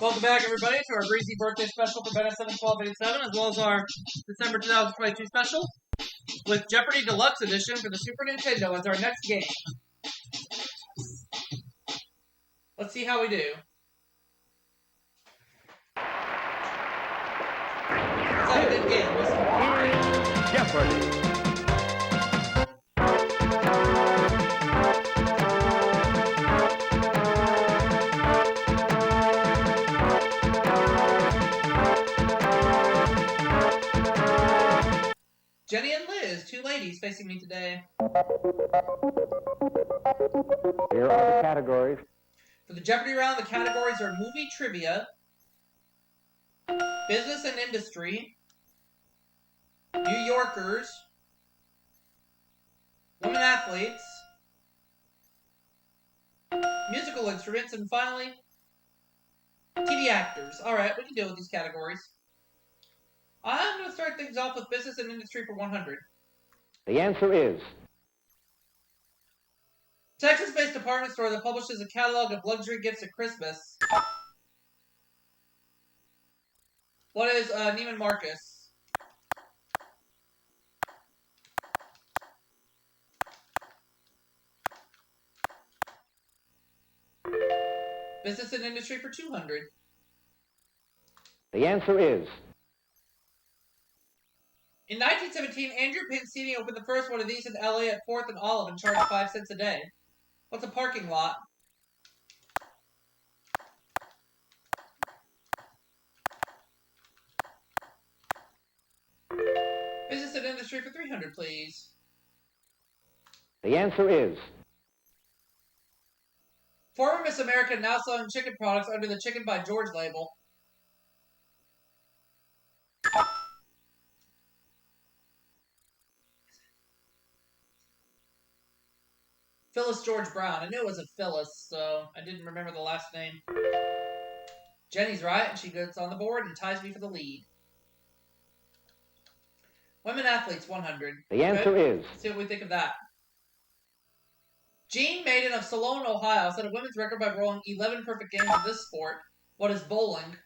Welcome back, everybody, to our Breezy birthday special for BenS71287, as well as our December 2022 special with Jeopardy Deluxe Edition for the Super Nintendo as our next game. Let's see how we do. Let's have a good game. Listen. Jeopardy! Jenny and Liz, two ladies facing me today. Here are the categories. For the Jeopardy round, the categories are movie trivia, business and industry, New Yorkers, women athletes, musical instruments, and finally, TV actors. Alright, we can deal with these categories. I'm going to start things off with business and industry for 100. The answer is... Texas-based department store that publishes a catalog of luxury gifts at Christmas. What is Neiman Marcus? Business and industry for 200. The answer is... In 1917, Andrew Pin Seating opened the first one of these in LA at 4th and Olive and charged 5 cents a day. What's a parking lot? Business and industry for 300, please. The answer is... Former Miss America now selling chicken products under the Chicken by George label. Phyllis George Brown. I knew it was a Phyllis, so I didn't remember the last name. Jenny's right, and she gets on the board and ties me for the lead. Women athletes, 100. The answer is... Let's see what we think of that. Jean Maiden of Salone, Ohio, set a women's record by rolling 11 perfect games of this sport. What is bowling?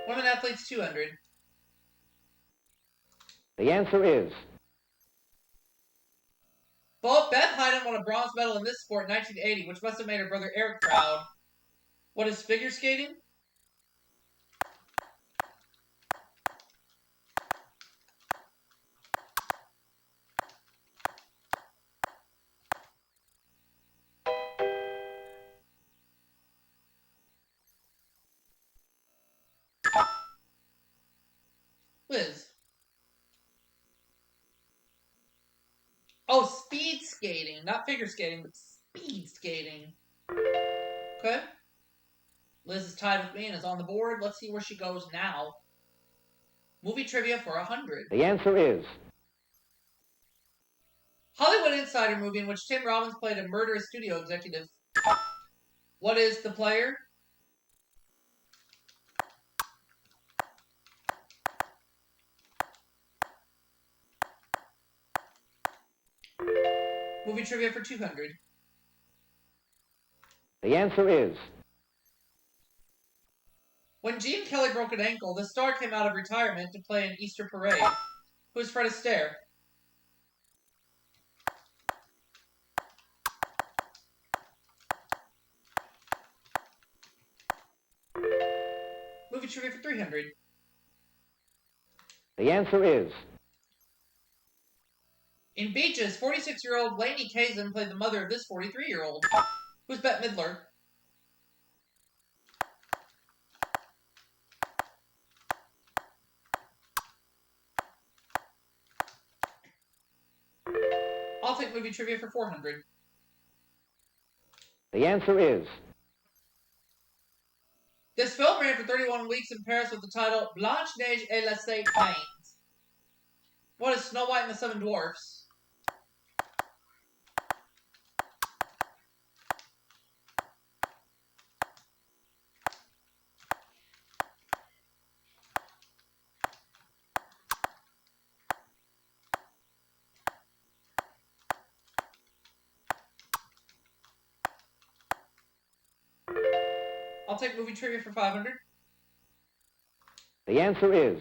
Women athletes, 200. The answer is... Beth Hyden won a bronze medal in this sport in 1980, which must have made her brother Eric proud. What is figure skating? Liz. Oh, speed skating. Not figure skating, but speed skating. Okay. Liz is tied with me and is on the board. Let's see where she goes now. Movie trivia for 100. The answer is... Hollywood Insider movie in which Tim Robbins played a murderous studio executive. What is the player? Movie trivia for 200. The answer is... When Gene Kelly broke an ankle, the star came out of retirement to play an Easter parade. Who is Fred Astaire? Movie trivia for 300. The answer is... In Beaches, 46-year-old Lainey Kazan played the mother of this 43-year-old. Who's Bette Midler? I'll take movie trivia for 400. The answer is... This film ran for 31 weeks in Paris with the title Blanche-Neige et les Sept Nains. What is Snow White and the Seven Dwarfs? I'll take movie trivia for 500. The answer is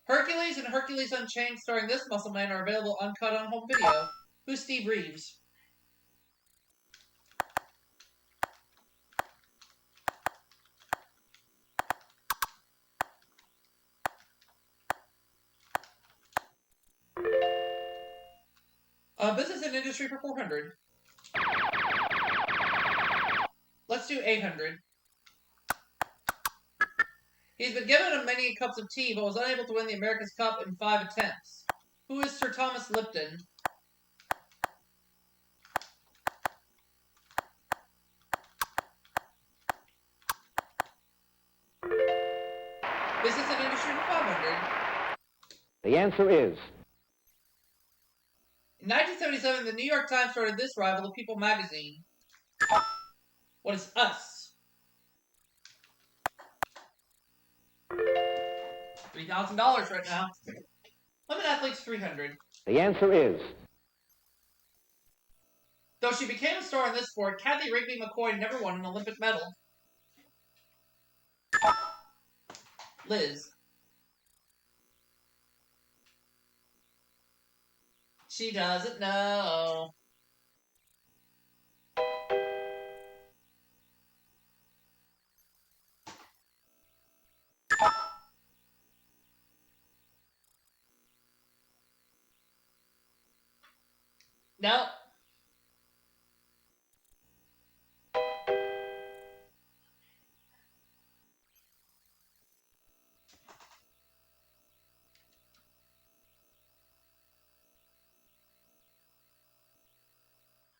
Hercules and Hercules Unchained starring this muscle man are available uncut on home video. Who's Steve Reeves? Business and industry for 400. Let's do 800. He's been given many cups of tea, but was unable to win the America's Cup in 5 attempts. Who is Sir Thomas Lipton? Business and industry for 500. the answer is In 1977, the New York Times started this rival of People magazine. What is Us? $3,000 right now. Women athletes 300. the answer is Though she became a star in this sport, Kathy Rigby McCoy never won an Olympic medal. Liz. She doesn't know. No.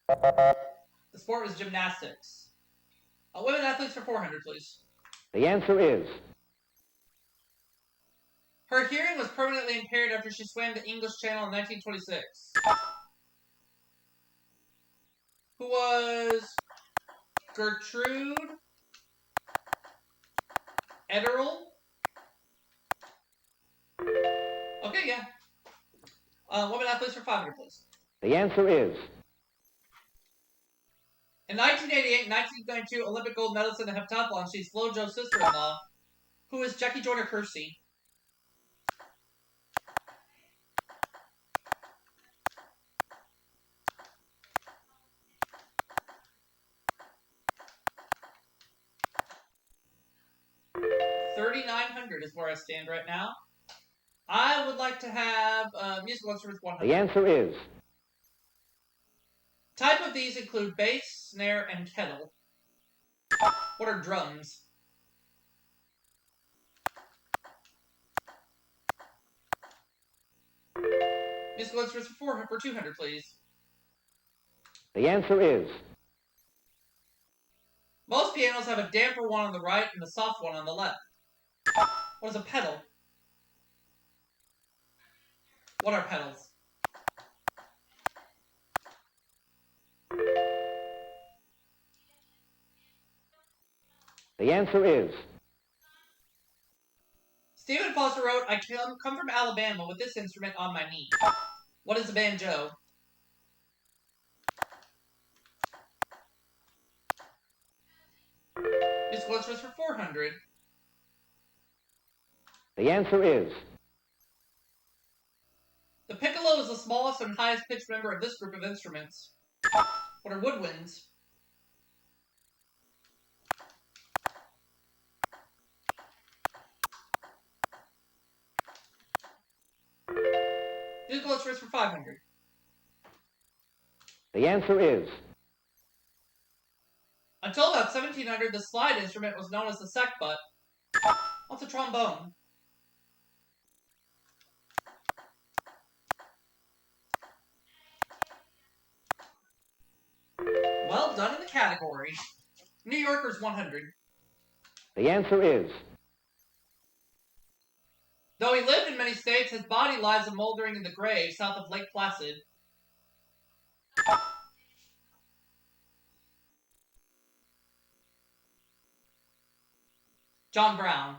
The sport was gymnastics. Women athletes for 400, please. the answer is Her hearing was permanently impaired after she swam the English Channel in 1926. Who was Gertrude Ederle? Okay, yeah. Women athletes for 500, please. the answer is In 1988 and 1992 Olympic gold medalist in the heptathlon, she's Flojo's sister-in-law. Who is Jackie Joyner-Kersee? $3,900 is where I stand right now. I would like to have musical instruments 100. the answer is Type of these include bass, snare, and kettle. What are drums? Musical instruments for 200, please. the answer is Most pianos have a damper one on the right and a soft one on the left. What is a pedal? What are pedals? the answer is Stephen Foster wrote, I come from Alabama with this instrument on my knee. What is a banjo? Musical instruments for 400. the answer is The piccolo is the smallest and highest pitched member of this group of instruments. What are woodwinds? Musical instruments for 500. the answer is Until about 1700, the slide instrument was known as the sackbut. What's a trombone? Well done in the category. New Yorkers 100. the answer is Though he lived in many states, his body lies a moldering in the grave south of Lake Placid. John Brown.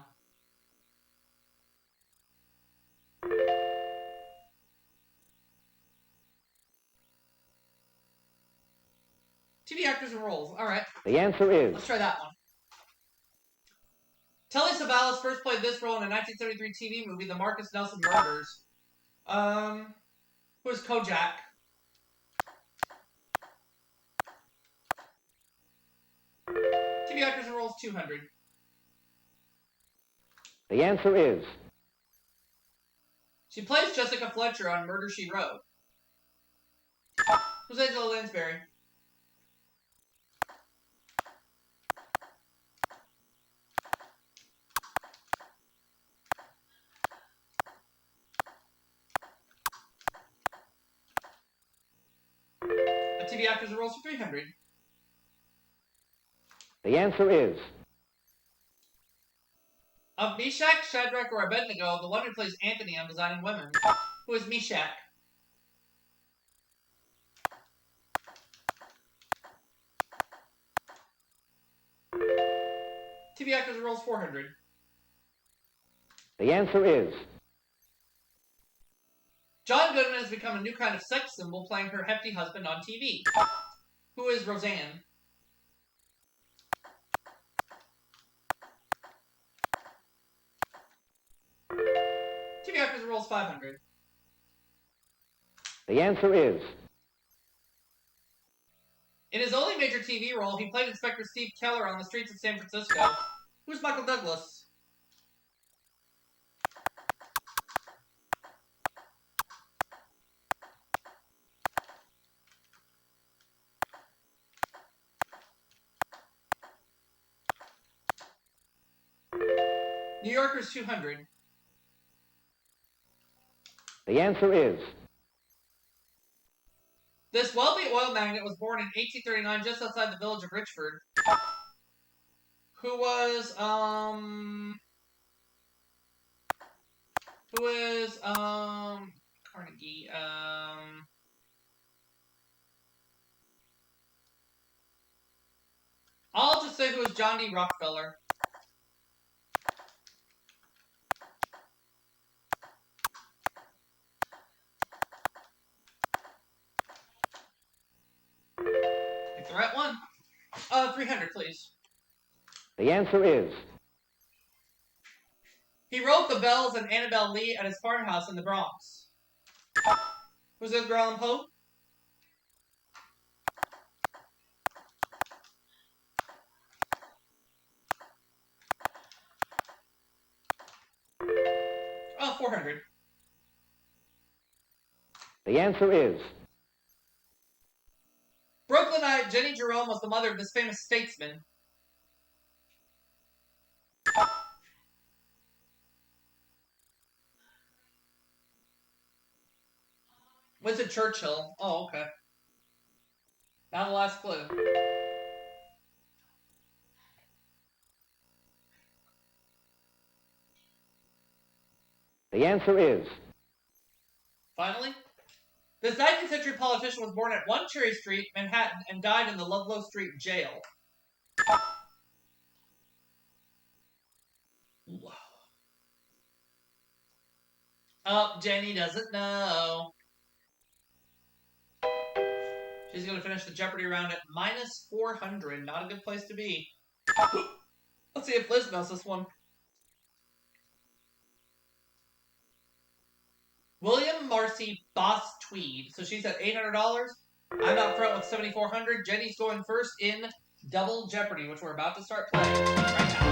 TV actors and roles. All right. The answer is. Let's try that one. Telly Savalas first played this role in a 1973 TV movie, The Marcus Nelson Murders. Who is Kojak? TV actors and roles 200. The answer is. She plays Jessica Fletcher on Murder, She Wrote. Who's Angela Lansbury? TV actors and roles for 300. The answer is. Of Meshach, Shadrach, or Abednego, the one who plays Anthony on Designing Women. Who is Meshach? TV actors and roles 400. The answer is. John Goodman has become a new kind of sex symbol, playing her hefty husband on TV. Who is Roseanne? TV actors and roles 500. The answer is. In his only major TV role, he played Inspector Steve Keller on the streets of San Francisco. Who's Michael Douglas? New Yorkers 200. The answer is. This wealthy oil magnate was born in 1839 just outside the village of Richford. Who was Carnegie, I'll just say who was John D. Rockefeller. Pick the right one. 300, please. The answer is. He wrote The Bells and Annabelle Lee at his farmhouse in the Bronx. Was it Edgar Allan Poe? Oh, 400. The answer is. Brooklynite Jenny Jerome was the mother of this famous statesman. Winston Churchill. Oh, okay. Now the last clue. The answer is. Finally? This 19th century politician was born at 1 Cherry Street, Manhattan, and died in the Ludlow Street jail. Wow. Oh, Jenny doesn't know. She's going to finish the Jeopardy round at minus 400. Not a good place to be. Let's see if Liz knows this one. William Marcy Boss Tweed. So she's at $800. I'm out front with $7,400. Jenny's going first in Double Jeopardy, which we're about to start playing right now.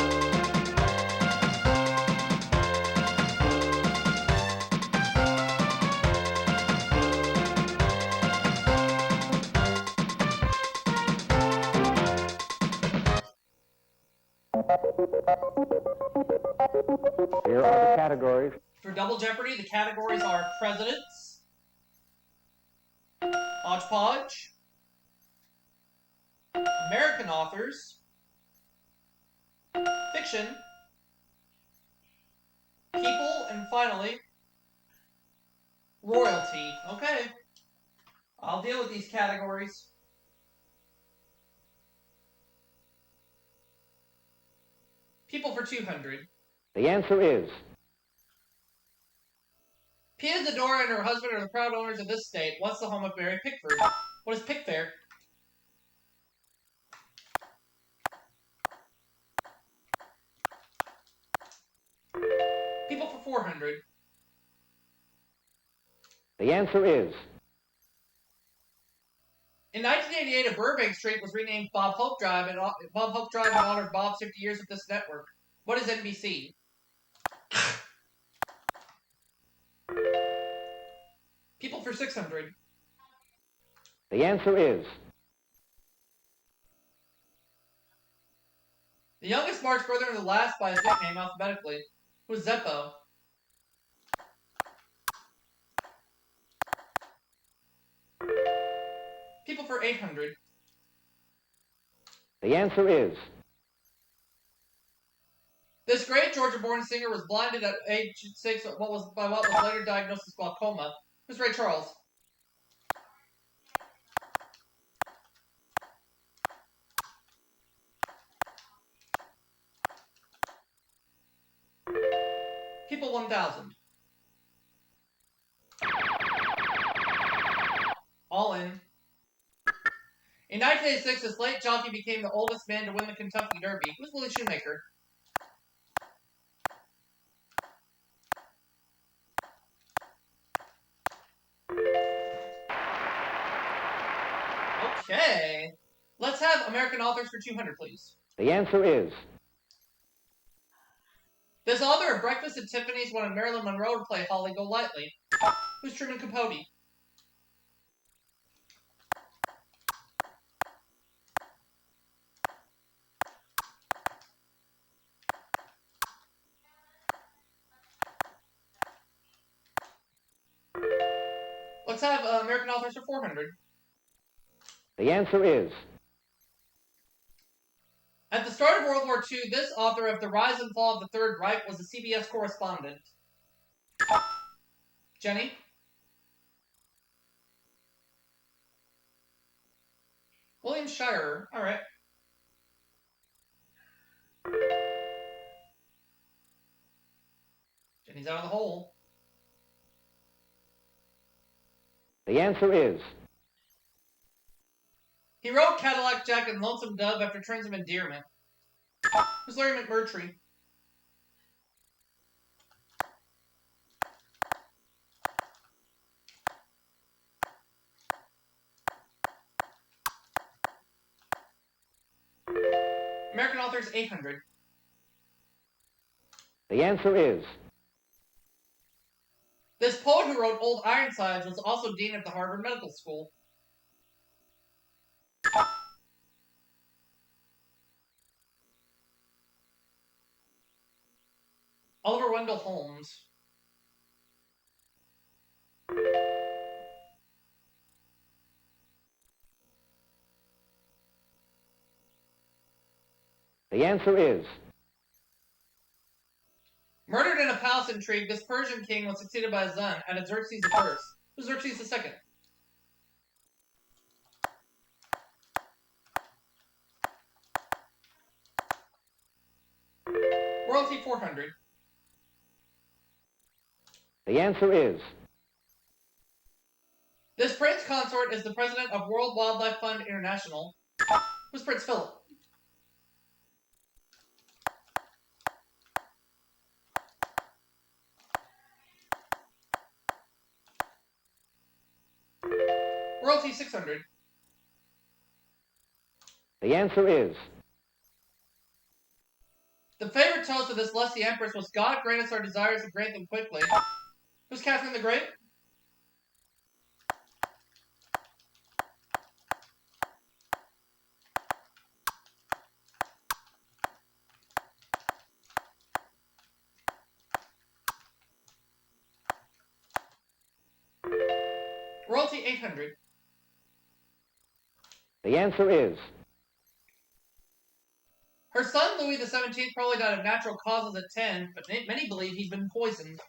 Here are the categories. For Double Jeopardy, the categories are presidents, hodgepodge, American authors, fiction, people, and finally, royalty. Okay. I'll deal with these categories. People for 200. The answer is. Pia Zadora and her husband are the proud owners of this state. What's the home of Mary Pickford? What is Pickfair? 400. The answer is In 1988, a Burbank Street was renamed Bob Hope Drive in honor of Bob's 50 years with this network. What is NBC? People for 600. the answer is The youngest Marx brother and the last by his nickname alphabetically. Who's Zeppo? People for 800. the answer is This great Georgia-born singer was blinded at age 6 by what was later diagnosed as glaucoma. Who's Ray Charles? People 1000. All in. In 1986, this late jockey became the oldest man to win the Kentucky Derby. Who's Willie Shoemaker? Okay. Let's have American authors for 200, please. the answer is This author of Breakfast at Tiffany's wanted Marilyn Monroe to play Holly Golightly. Who's Truman Capote? Let's have American authors for 400. the answer is At the start of World War II, this author of The Rise and Fall of the Third Reich was a CBS correspondent. Jenny? William Shirer. All right. Jenny's out of the hole. the answer is He wrote Cadillac Jack and Lonesome Dove after terms of endearment. Who's Larry McMurtry? American authors 800. the answer is This poet who wrote Old Ironsides was also dean of the Harvard Medical School. Oliver Wendell Holmes. the answer is Murdered in a palace intrigue, this Persian king was succeeded by his son, Xerxes I. Who's Xerxes II? Royalty 400. the answer is This prince consort is the president of World Wildlife Fund International. Who's Prince Philip? Royalty 600. the answer is The favorite toast of this lusty empress was, God grant us our desires and grant them quickly. Who's Catherine the Great? Royalty 800. the answer is Her son Louis XVII probably died of natural causes at 10, but many believe he's been poisoned.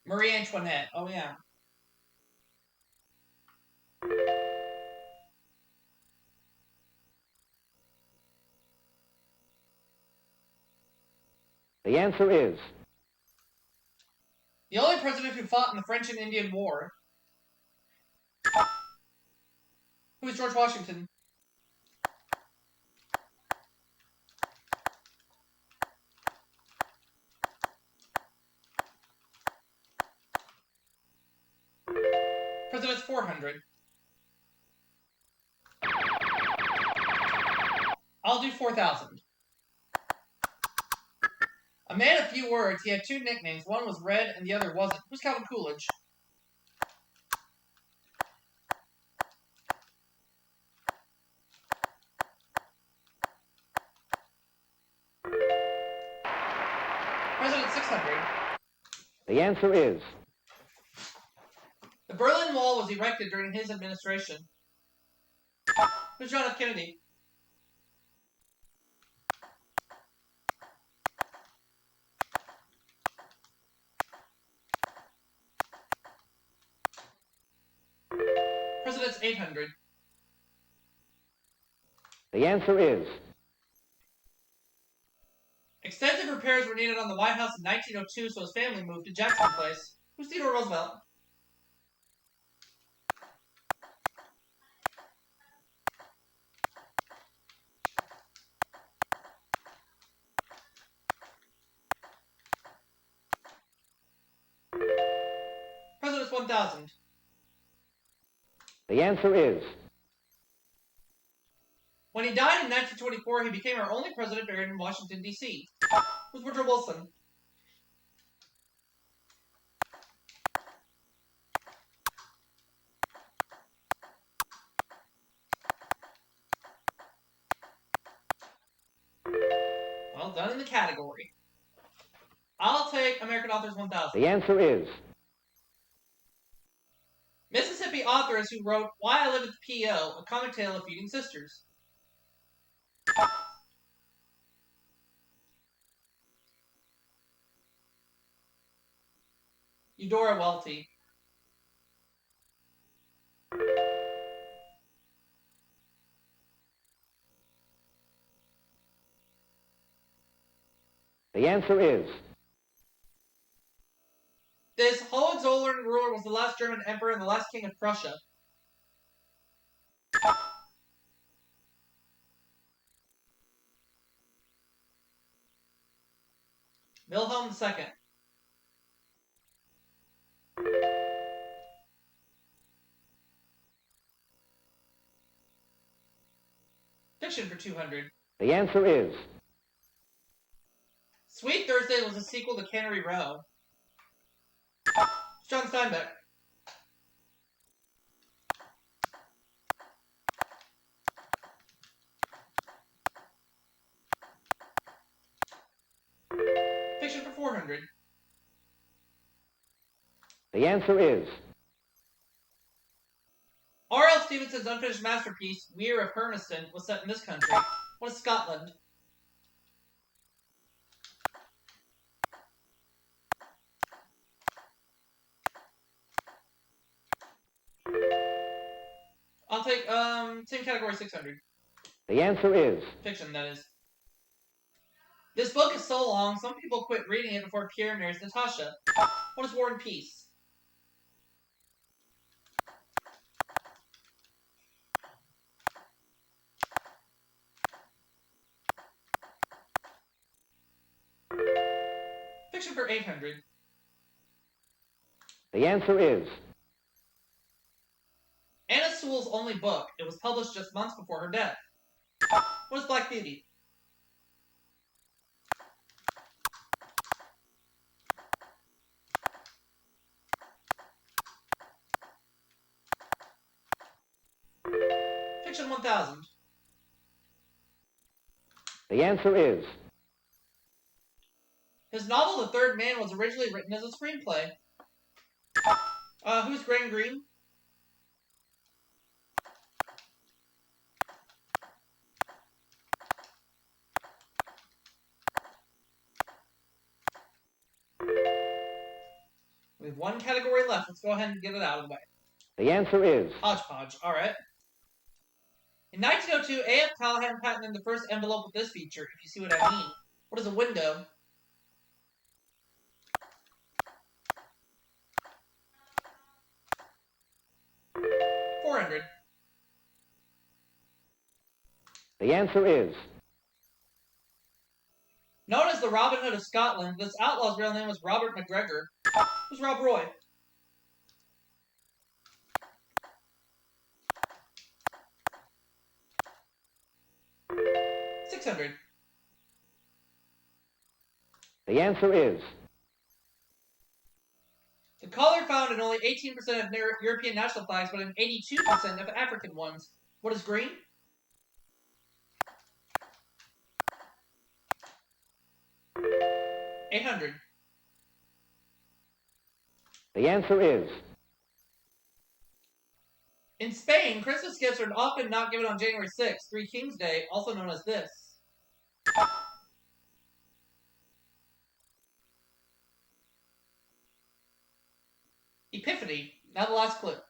Marie Antoinette. Oh, yeah. the answer is The only president who fought in the French and Indian War. Who is George Washington? 400. I'll do 4,000. A man of few words, he had two nicknames. One was Red and the other wasn't. Who's Calvin Coolidge? President 600. The answer is The Berlin Wall was erected during his administration. Who's John F. Kennedy? President's 800. the answer is Extensive repairs were needed on the White House in 1902, so his family moved to Jackson Place. Who's Theodore Roosevelt? President's 1000. the answer is When he died in 1924, he became our only president buried in Washington, D.C. Who's Woodrow Wilson? Well done in the category. I'll take American Authors 1000. the answer is Mississippi authors who wrote Why I Live at the P.O., a comic tale of feuding sisters. Eudora Welty. the answer is This Hohenzollern ruler was the last German emperor and the last king of Prussia. Wilhelm II. Fiction for 200. the answer is Sweet Thursday was a sequel to Cannery Row. John Steinbeck. Fiction for 400. the answer is R.L. Stevenson's unfinished masterpiece, Weir of Hermiston, was set in this country. What is Scotland? I'll take, same category, 600. the answer is Fiction, that is. This book is so long, some people quit reading it before Pierre marries Natasha. What is War and Peace? Fiction for 800. the answer is Anna Sewell's only book. It was published just months before her death. What is Black Beauty? Fiction 1000. the answer is His novel The Third Man was originally written as a screenplay. Who's Graham Greene? We have one category left. Let's go ahead and get it out of the way. the answer is Hodgepodge. All right. In 1902, A.F. Callahan patented the first envelope with this feature, if you see what I mean. What is a window? $400. the answer is Known as the Robin Hood of Scotland, this outlaw's real name was Robert McGregor. Who's Rob Roy? $600. The answer is The color found in only 18% of European national flags, but in 82% of African ones. What is green? $800. the answer is In Spain, Christmas gifts are often not given on January 6th, Three Kings Day, also known as this. Epiphany. Now the last clip.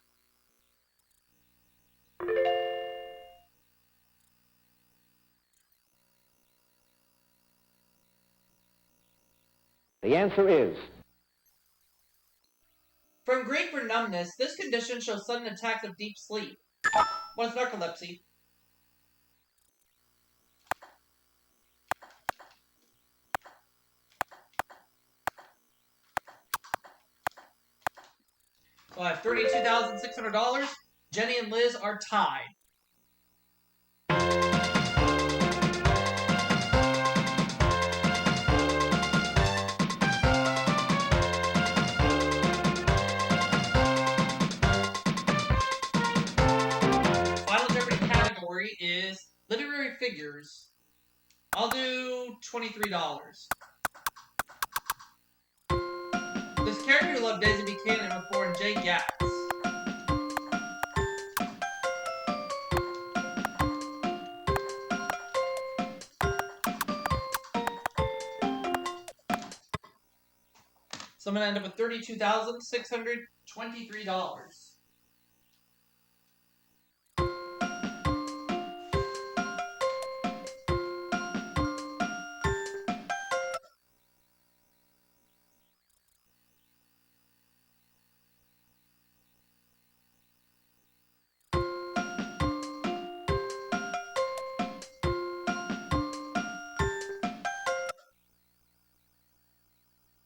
the answer is From Greek for numbness, this condition shows sudden attacks of deep sleep. What is narcolepsy? So I have $32,600. Jenny and Liz are tied. Final Jeopardy category is literary figures. I'll do $23. This character who loved Daisy Buchanan was born Jay Gatz. So I'm going to end up with $32,623.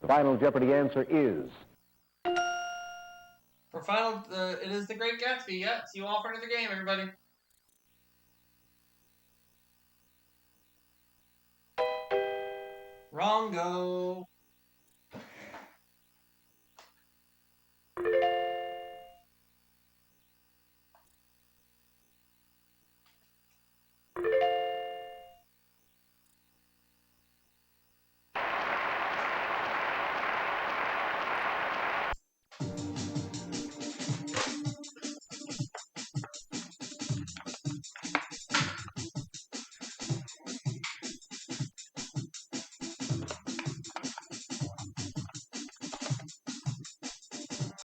the final Jeopardy answer is For final, it is The Great Gatsby. Yeah, see you all for another game, everybody. Wrong go.